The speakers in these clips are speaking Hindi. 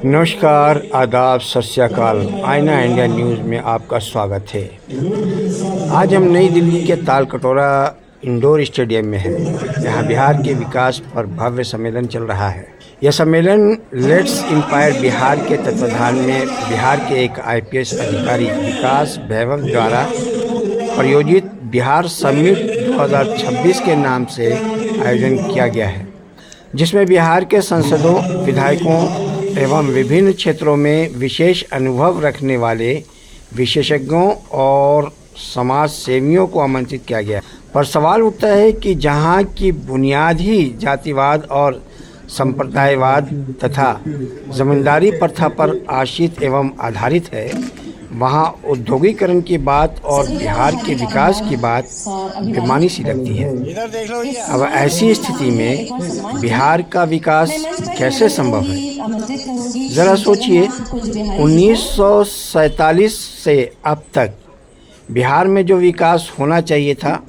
नमस्कार, आदाब, सत श्री अकाल। आईना इंडिया न्यूज़ में आपका स्वागत है। आज हम नई दिल्ली के तालकटोरा इंडोर स्टेडियम में हैं। यहाँ बिहार के विकास पर भव्य सम्मेलन चल रहा है। यह सम्मेलन लेट्स इंस्पायर बिहार के तत्वाधान में बिहार के एक IPS अधिकारी विकास वैभव द्वारा प्रायोजित बिहार समिट 2026 के नाम से आयोजन किया गया है, जिसमें बिहार के सांसदों, विधायकों एवं विभिन्न क्षेत्रों में विशेष अनुभव रखने वाले विशेषज्ञों और समाज सेवियों को आमंत्रित किया गया। पर सवाल उठता है कि जहां की बुनियाद ही जातिवाद और संप्रदायवाद तथा जमींदारी प्रथा पर आश्रित एवं आधारित है, वहां औद्योगिकरण की बात और बिहार के विकास की बात बेमानी सी लगती है। अब ऐसी स्थिति में बिहार का विकास कैसे संभव है? ज़रा सोचिए, 1947 से अब तक बिहार में जो विकास होना चाहिए था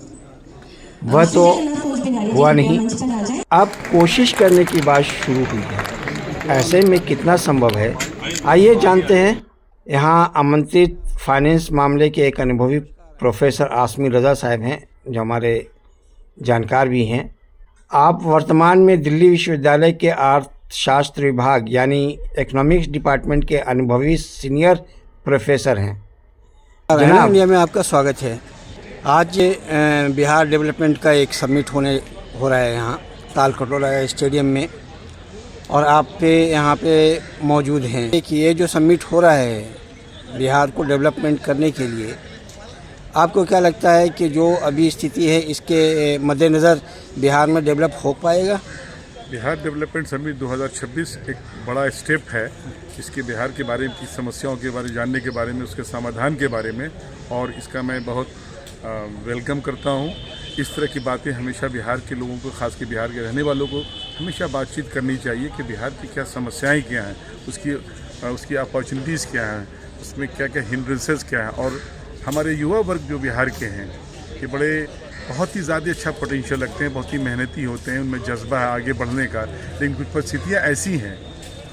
वह तो हुआ नहीं। अब कोशिश करने की बात शुरू हुई है। ऐसे में कितना संभव है, आइए जानते हैं। यहाँ आमंत्रित फाइनेंस मामले के एक अनुभवी प्रोफेसर आसमी रज़ा साहब हैं, जो हमारे जानकार भी हैं। आप वर्तमान में दिल्ली विश्वविद्यालय के अर्थशास्त्र विभाग यानी इकोनॉमिक्स डिपार्टमेंट के अनुभवी सीनियर प्रोफेसर हैं। जनाब, इंडिया में आपका स्वागत है। आज बिहार डेवलपमेंट का एक समिट हो रहा है यहाँ तालकटोरा स्टेडियम में, और आप यहाँ पे मौजूद हैं कि ये जो समिट हो रहा है बिहार को डेवलपमेंट करने के लिए, आपको क्या लगता है कि जो अभी स्थिति है इसके मद्देनज़र बिहार में डेवलप हो पाएगा? बिहार डेवलपमेंट समिट 2026 एक बड़ा स्टेप है। इसके बिहार के बारे में, की समस्याओं के बारे में जानने के बारे में, उसके समाधान के बारे में, और इसका मैं बहुत वेलकम करता हूँ। इस तरह की बातें हमेशा बिहार के लोगों को, खास के बिहार के रहने वालों को हमेशा बातचीत करनी चाहिए कि बिहार की क्या समस्याएं क्या हैं, उसकी अपॉर्चुनिटीज़ क्या हैं, उसमें क्या क्या हिंड्रेंसेस क्या हैं। और हमारे युवा वर्ग जो बिहार के हैं, ये बहुत ही ज़्यादा अच्छा पोटेंशियल रखते हैं, बहुत ही मेहनती होते हैं, उनमें जज्बा है आगे बढ़ने का। लेकिन कुछ परिस्थितियाँ ऐसी हैं,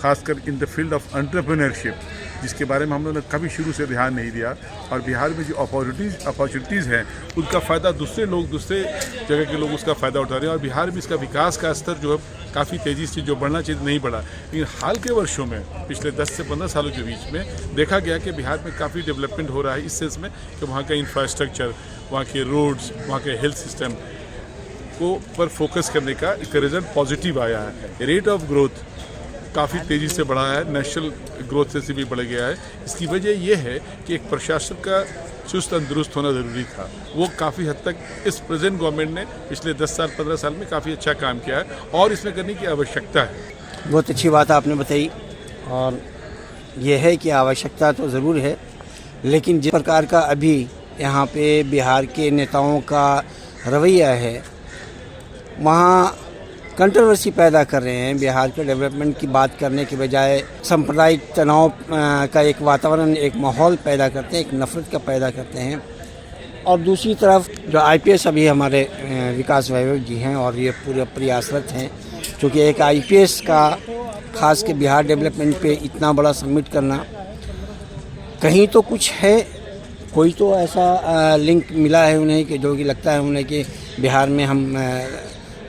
खासकर in the field of entrepreneurship, जिसके बारे में हम लोगों ने कभी शुरू से ध्यान नहीं दिया। और बिहार में जो अपॉर्चुनिटीज़ हैं उनका फ़ायदा दूसरे जगह के लोग उसका फ़ायदा उठा रहे हैं। और बिहार में इसका विकास का स्तर जो है काफ़ी तेज़ी से जो बढ़ना चाहिए नहीं बढ़ा। लेकिन हाल के वर्षों में, पिछले 10 से 15 सालों के बीच में देखा गया कि बिहार में काफ़ी डेवलपमेंट हो रहा है, इस सेंस में कि वहाँ का इंफ्रास्ट्रक्चर, वहाँ के रोड्स, वहाँ के हेल्थ सिस्टम को पर फोकस करने का एक रिजल्ट पॉजिटिव आया है। रेट ऑफ ग्रोथ काफ़ी तेज़ी से बढ़ा है, नेशनल ग्रोथ से भी बढ़ गया है। इसकी वजह यह है कि एक प्रशासन का चुस्त दुरुस्त होना ज़रूरी था। वो काफ़ी हद तक इस प्रेजेंट गवर्नमेंट ने पिछले 10 साल 15 साल में काफ़ी अच्छा काम किया है, और इसमें करने की आवश्यकता है। बहुत अच्छी बात आपने बताई, और ये है कि आवश्यकता तो ज़रूर है, लेकिन जिस प्रकार का अभी यहाँ पे बिहार के नेताओं का रवैया है, वहाँ कंट्रोवर्सी पैदा कर रहे हैं। बिहार के डेवलपमेंट की बात करने के बजाय सांप्रदायिक तनाव का एक वातावरण, एक माहौल पैदा करते हैं, एक नफ़रत का पैदा करते हैं। और दूसरी तरफ जो IPS अभी हमारे विकास वैभव जी हैं, और ये पूरे प्रयासरत हैं, क्योंकि एक IPS का खास के बिहार डेवलपमेंट पे इतना बड़ा सबमिट करना, कहीं तो कुछ है, कोई तो ऐसा लिंक मिला है उन्हें कि जो कि लगता है उन्हें कि बिहार में हम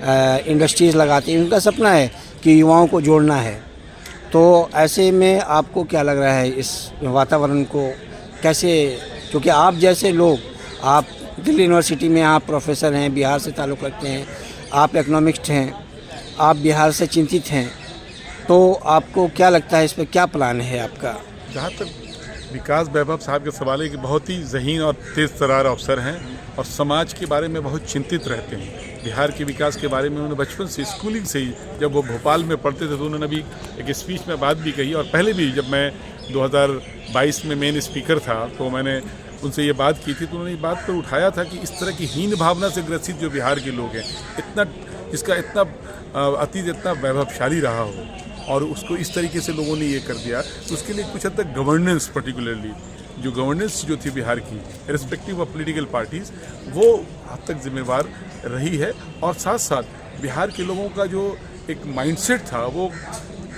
इंडस्ट्रीज़ लगाते हैं। उनका सपना है कि युवाओं को जोड़ना है। तो ऐसे में आपको क्या लग रहा है इस वातावरण को कैसे, क्योंकि आप जैसे लोग, आप दिल्ली यूनिवर्सिटी में आप प्रोफेसर हैं, बिहार से ताल्लुक़ रखते हैं, आप इकोनॉमिस्ट हैं, आप बिहार से चिंतित हैं, तो आपको क्या लगता है, इस पर क्या प्लान है आपका? जहाँ तक विकास वैभव साहब के सवाल है कि बहुत ही ज़हीन और तेज़ तर्रार अफसर हैं, और समाज के बारे में बहुत चिंतित रहते हैं। बिहार के विकास के बारे में उन्होंने बचपन से, स्कूलिंग से ही, जब वो भोपाल में पढ़ते थे तो उन्होंने अभी एक स्पीच में बात भी कही, और पहले भी जब मैं 2022 में मेन स्पीकर था तो मैंने उनसे ये बात की थी, तो उन्होंने ये बात पर उठाया था कि इस तरह की हीन भावना से ग्रसित जो बिहार के लोग हैं, इसका इतना अतीत इतना वैभवशाली रहा हो, और उसको इस तरीके से लोगों ने ये कर दिया, तो उसके लिए कुछ हद तक गवर्नेंस, पर्टिकुलरली जो गवर्नेंस जो थी बिहार की, रिस्पेक्टिव ऑफ पॉलिटिकल पार्टीज़, वो हद तक जिम्मेवार रही है। और साथ साथ बिहार के लोगों का जो एक माइंडसेट था वो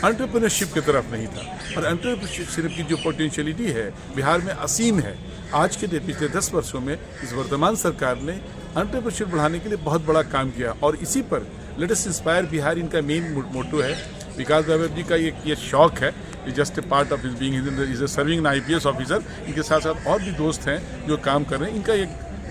एंटरप्रेन्योरशिप की तरफ नहीं था। और एंटरप्रेन्योरशिप की जो पोटेंशियलिटी है बिहार में असीम है। आज के पिछले 10 वर्षों में इस वर्तमान सरकार ने एंटरप्रेन्योरशिप बढ़ाने के लिए बहुत बड़ा काम किया और इसी पर लेट अस इंस्पायर बिहार इनका मेन मोटो है। विकास वैभव जी का ये शौक है, just a part of his being is a serving IPS officer. इनके साथ साथ और भी दोस्त हैं जो काम कर रहे हैं। इनका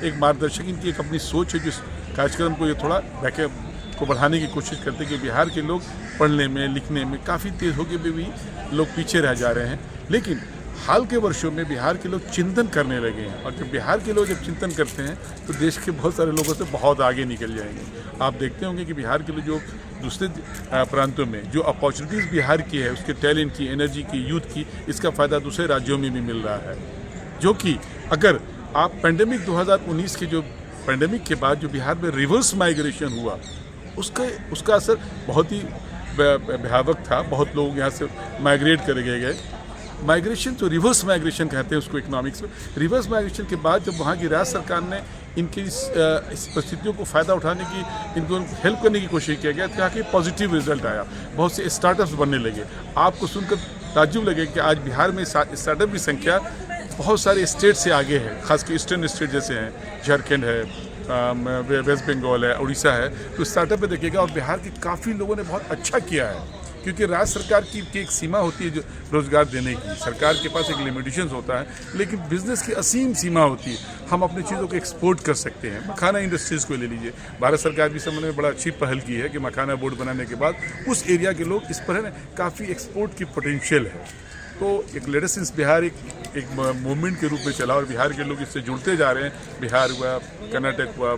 एक मार्गदर्शक, इनकी एक अपनी सोच है जिस कार्यक्रम को ये थोड़ा बैकअप को बढ़ाने की कोशिश करते हैं कि बिहार के लोग पढ़ने में लिखने में काफ़ी तेज़ होकर भी लोग पीछे रह जा रहे हैं। लेकिन हाल के वर्षों में बिहार के लोग चिंतन करने लगे हैं और जब बिहार के लोग जब चिंतन करते हैं तो देश के बहुत सारे लोगों से बहुत आगे निकल जाएंगे। आप देखते होंगे कि बिहार के लोग जो दूसरे प्रांतों में जो अपॉर्चुनिटीज़ बिहार की है, उसके टैलेंट की, एनर्जी की, यूथ की, इसका फ़ायदा दूसरे राज्यों में भी मिल रहा है। जो कि अगर आप पेंडेमिक 2019 के जो पेंडेमिक के बाद जो बिहार में रिवर्स माइग्रेशन हुआ उसका असर बहुत ही भयावह था। बहुत लोग यहाँ से माइग्रेट करे गए। माइग्रेशन जो रिवर्स माइग्रेशन कहते हैं उसको इकोनॉमिक्स में, रिवर्स माइग्रेशन के बाद जब वहाँ की राज्य सरकार ने इनकी इस परिस्थितियों को फ़ायदा उठाने की, इनको हेल्प करने की कोशिश किया गया, तो कि पॉजिटिव रिजल्ट आया। बहुत से स्टार्टअप्स बनने लगे। आपको सुनकर ताज्जुब लगे कि आज बिहार में स्टार्टअप की संख्या बहुत सारे स्टेट से आगे है, खासकर ईस्टर्न स्टेट जैसे हैं, झारखंड है, वेस्ट बंगाल है, उड़ीसा है। तो स्टार्टअप में देखिएगा और बिहार के काफ़ी लोगों ने बहुत अच्छा किया है क्योंकि राज्य सरकार की एक सीमा होती है जो रोज़गार देने की। सरकार के पास एक लिमिटेशंस होता है लेकिन बिजनेस की असीम सीमा होती है। हम अपनी चीज़ों को एक्सपोर्ट कर सकते हैं। मखाना इंडस्ट्रीज़ को ले लीजिए, भारत सरकार भी समझ में बड़ा अच्छी पहल की है कि मखाना बोर्ड बनाने के बाद उस एरिया के लोग इस पर है ना काफ़ी एक्सपोर्ट की पोटेंशियल है। तो एक लेटेस्ट सिंस बिहार एक मूवमेंट के रूप में चला और बिहार के लोग इससे जुड़ते जा रहे हैं। बिहार हुआ, कर्नाटक हुआ,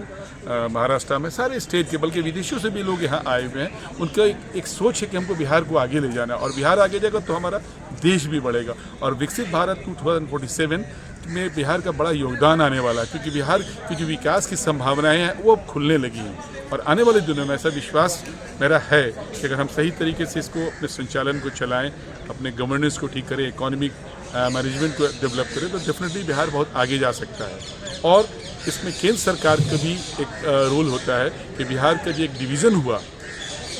महाराष्ट्र में सारे स्टेट के, बल्कि विदेशों से भी लोग यहाँ आए हुए हैं। उनका एक सोच है कि हमको बिहार को आगे ले जाना है और बिहार आगे जाएगा तो हमारा देश भी बढ़ेगा और विकसित भारत 2047 में बिहार का बड़ा योगदान आने वाला है क्योंकि बिहार की जो विकास की संभावनाएं हैं वो अब खुलने लगी हैं। और आने वाले दिनों में ऐसा विश्वास मेरा है कि अगर हम सही तरीके से इसको अपने संचालन को चलाएं, अपने गवर्नेंस को ठीक करें, इकोनॉमिक मैनेजमेंट को डेवलप करें तो डेफिनेटली बिहार बहुत आगे जा सकता है। और इसमें केंद्र सरकार का भी एक रोल होता है कि बिहार का जो एक डिवीज़न हुआ,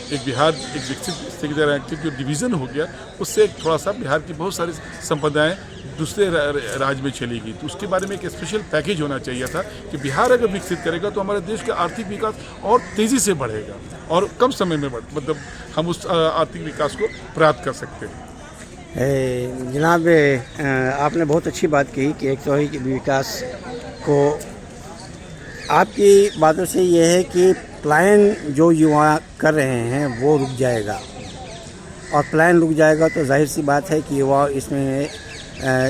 एक विकसित जो डिवीज़न हो गया, उससे थोड़ा सा बिहार की बहुत सारी संपदाएं दूसरे राज्य में चली गई। तो उसके बारे में एक स्पेशल पैकेज होना चाहिए था कि बिहार अगर विकसित करेगा तो हमारे देश का आर्थिक विकास और तेज़ी से बढ़ेगा और कम समय में मतलब हम उस आर्थिक विकास को प्राप्त कर सकते हैं। जनाब, आपने बहुत अच्छी बात कही कि एक तो है कि विकास को, आपकी बातों से ये है कि प्लान जो युवा कर रहे हैं वो रुक जाएगा और प्लान रुक जाएगा तो जाहिर सी बात है कि युवा इसमें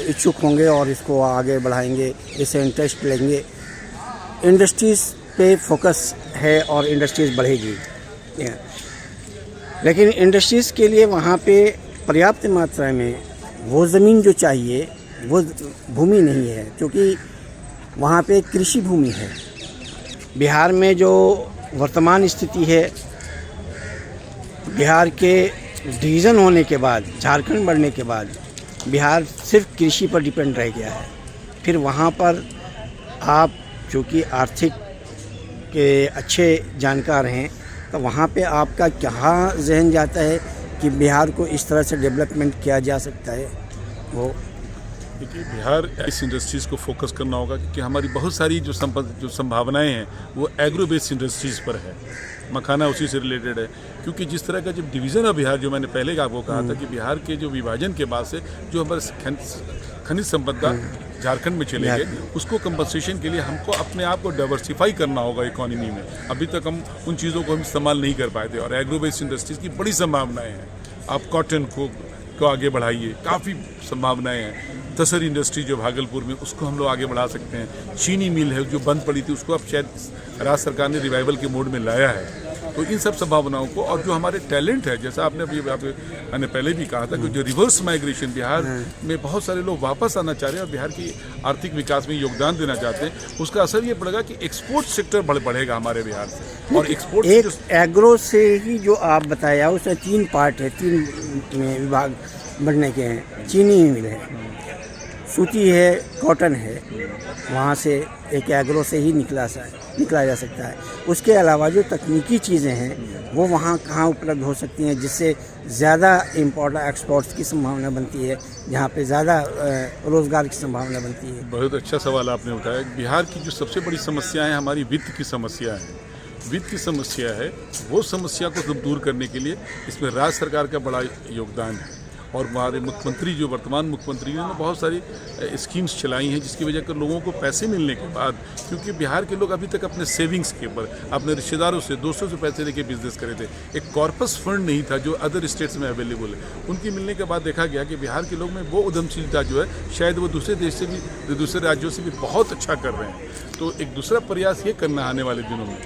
इच्छुक होंगे और इसको आगे बढ़ाएंगे, इससे इंटरेस्ट लेंगे। इंडस्ट्रीज़ पे फोकस है और इंडस्ट्रीज़ बढ़ेगी, लेकिन इंडस्ट्रीज़ के लिए वहाँ पे पर्याप्त मात्रा में वो ज़मीन जो चाहिए वो भूमि नहीं है क्योंकि वहाँ पे कृषि भूमि है। बिहार में जो वर्तमान स्थिति है, बिहार के डिवीज़न होने के बाद, झारखंड बढ़ने के बाद बिहार सिर्फ कृषि पर डिपेंड रह गया है। फिर वहाँ पर आप चूँकि आर्थिक के अच्छे जानकार हैं तो वहाँ पे आपका क्या जहन जाता है कि बिहार को इस तरह से डेवलपमेंट किया जा सकता है? वो देखिए, बिहार इस इंडस्ट्रीज़ को फोकस करना होगा क्योंकि हमारी बहुत सारी जो संभावनाएं हैं वो एग्रो बेस्ड इंडस्ट्रीज़ पर है। मखाना उसी से रिलेटेड है क्योंकि जिस तरह का जब डिवीज़न है बिहार, जो मैंने पहले आपको कहा था कि बिहार के जो विभाजन के बाद से जो हमारे खनिज संपदा झारखंड में चले गए, उसको कंपनसेशन के लिए हमको अपने आप को डाइवर्सिफाई करना होगा इकोनॉमी में। अभी तक हम उन चीज़ों को हम इस्तेमाल नहीं कर पाए थे और एग्रो बेस्ड इंडस्ट्रीज़ की बड़ी संभावनाएँ हैं। आप कॉटन को आगे बढ़ाइए, काफ़ी संभावनाएं हैं। तसर इंडस्ट्री जो भागलपुर में, उसको हम लोग आगे बढ़ा सकते हैं। चीनी मिल है जो बंद पड़ी थी, उसको अब शायद राज्य सरकार ने रिवाइवल के मोड में लाया है। तो इन सब संभावनाओं को, और जो हमारे टैलेंट है, जैसा आपने अभी मैंने पहले भी कहा था कि जो रिवर्स माइग्रेशन बिहार में बहुत सारे लोग वापस आना चाह रहे हैं और बिहार की आर्थिक विकास में योगदान देना चाहते हैं, उसका असर ये पड़ेगा कि एक्सपोर्ट सेक्टर बढ़ेगा हमारे बिहार से। और एक्सपोर्ट एक एग्रो से ही जो आप बताया उसमें 3 पार्ट है, 3 विभाग बनने के हैं। चीनी मिल है, सूती है, कॉटन है, वहाँ से एक एग्रो से ही निकला जा सकता है। उसके अलावा जो तकनीकी चीज़ें हैं वो वहाँ कहाँ उपलब्ध हो सकती हैं, जिससे ज़्यादा इम्पोर्ट एक्सपोर्ट्स की संभावना बनती है, जहाँ पे ज़्यादा रोज़गार की संभावना बनती है। बहुत अच्छा सवाल आपने उठाया। बिहार की जो सबसे बड़ी समस्या है हमारी वित्त की समस्या है। वित्त की समस्या है, वो समस्या को दूर करने के लिए इसमें राज्य सरकार का बड़ा योगदान है। और हमारे मुख्यमंत्री जो वर्तमान मुख्यमंत्री ने बहुत सारी स्कीम्स चलाई हैं, जिसकी वजह कर लोगों को पैसे मिलने के बाद, क्योंकि बिहार के लोग अभी तक अपने सेविंग्स के ऊपर अपने रिश्तेदारों से दोस्तों से पैसे लेके बिजनेस करे थे। एक कॉर्पस फंड नहीं था जो अदर स्टेट्स में अवेलेबल है। उनकी मिलने के बाद देखा गया कि बिहार के लोग में वो उद्यमशीलता जो है शायद वो दूसरे देश से भी, दूसरे राज्यों से भी बहुत अच्छा कर रहे हैं। तो एक दूसरा प्रयास ये करना आने वाले दिनों में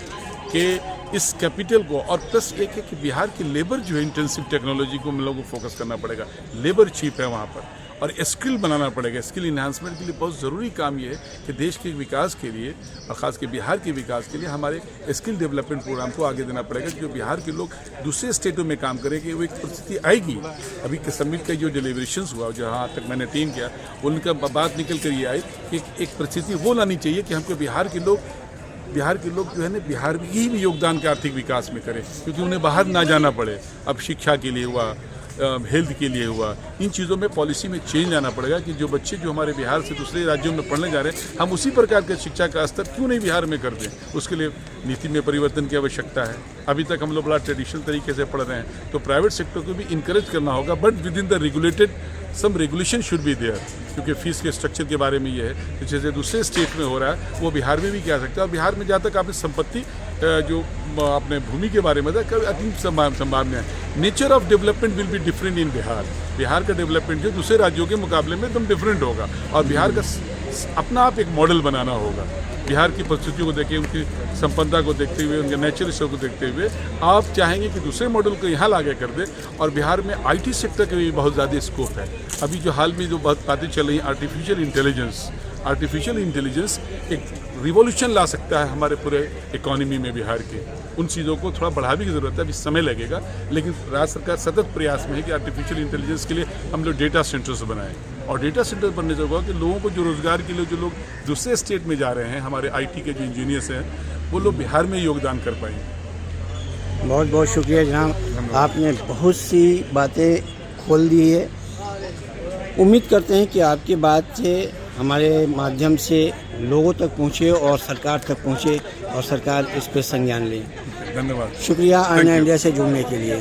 कि इस कैपिटल को, और प्लस एक है कि बिहार की लेबर जो है इंटेंसिव टेक्नोलॉजी को हम लोगों को फोकस करना पड़ेगा। लेबर चीप है वहाँ पर, और स्किल बनाना पड़ेगा। स्किल इन्हांसमेंट के लिए बहुत ज़रूरी काम ये है कि देश के विकास के लिए और ख़ास के बिहार के विकास के लिए हमारे स्किल डेवलपमेंट प्रोग्राम को आगे देना पड़ेगा, कि जो बिहार के लोग दूसरे स्टेटों में काम करें कि वो एक परिस्थिति आएगी। अभी के समिट का जो डिलीवरेशंस हुआ, जहाँ तक मैंने अटेंड किया, उनका बात निकल कर ये आई कि एक परिस्थिति वो लानी चाहिए कि हमको बिहार के लोग जो है ना बिहार में ही भी योगदान के आर्थिक विकास में करें, क्योंकि उन्हें बाहर ना जाना पड़े। अब शिक्षा के लिए हुआ, हेल्थ के लिए हुआ, इन चीज़ों में पॉलिसी में चेंज आना पड़ेगा कि जो बच्चे जो हमारे बिहार से दूसरे राज्यों में पढ़ने जा रहे हैं, हम उसी प्रकार के शिक्षा का स्तर क्यों नहीं बिहार में कर दें। उसके लिए नीति में परिवर्तन की आवश्यकता है। अभी तक हम लोग बड़ा ट्रेडिशनल तरीके से पढ़ रहे हैं, तो प्राइवेट सेक्टर को भी इंकरेज करना होगा, but within the regulated some regulation should be there. क्योंकि फीस के स्ट्रक्चर के बारे में ये है कि जैसे दूसरे स्टेट में हो रहा है वो बिहार में भी क्या सकता है। और बिहार में जहाँ तक आपने संपत्ति जो आपने भूमि के बारे में था, अति संभावना है। Nature of development will be different in Bihar. Bihar का डेवलपमेंट जो दूसरे राज्यों के मुकाबले में एकदम डिफरेंट होगा, और बिहार का अपना आप एक मॉडल बनाना होगा। बिहार की परिस्थितियों को देखें, उनकी संपन्नता को देखते हुए, उनके नेचर को देखते हुए आप चाहेंगे कि दूसरे मॉडल को यहाँ लाके कर दें। और बिहार में आईटी सेक्टर के भी बहुत ज़्यादा स्कोप है। अभी जो हाल में जो बहुत बातें चल रही हैं, आर्टिफिशियल इंटेलिजेंस एक रिवॉल्यूशन ला सकता है हमारे पूरे इकोनॉमी में बिहार के। उन चीज़ों को थोड़ा बढ़ाने की ज़रूरत है, अभी समय लगेगा, लेकिन राज्य सरकार सतत प्रयास में है कि आर्टिफिशियल इंटेलिजेंस के लिए हम लोग डेटा सेंटर्स बनाएं। और डेटा सेंटर बनने से होगा कि लोगों को जो रोज़गार के लिए जो लोग दूसरे स्टेट में जा रहे हैं, हमारे आईटी के जो इंजीनियर्स हैं, वो लोग बिहार में योगदान कर पाएंगे। बहुत बहुत शुक्रिया जनाब, आपने बहुत सी बातें खोल दी है। उम्मीद करते हैं कि आपकी बात से हमारे माध्यम से लोगों तक पहुँचे और सरकार तक पहुँचे, और सरकार इस पर संज्ञान ले। धन्यवाद, शुक्रिया आईना इंडिया से जुड़ने के लिए।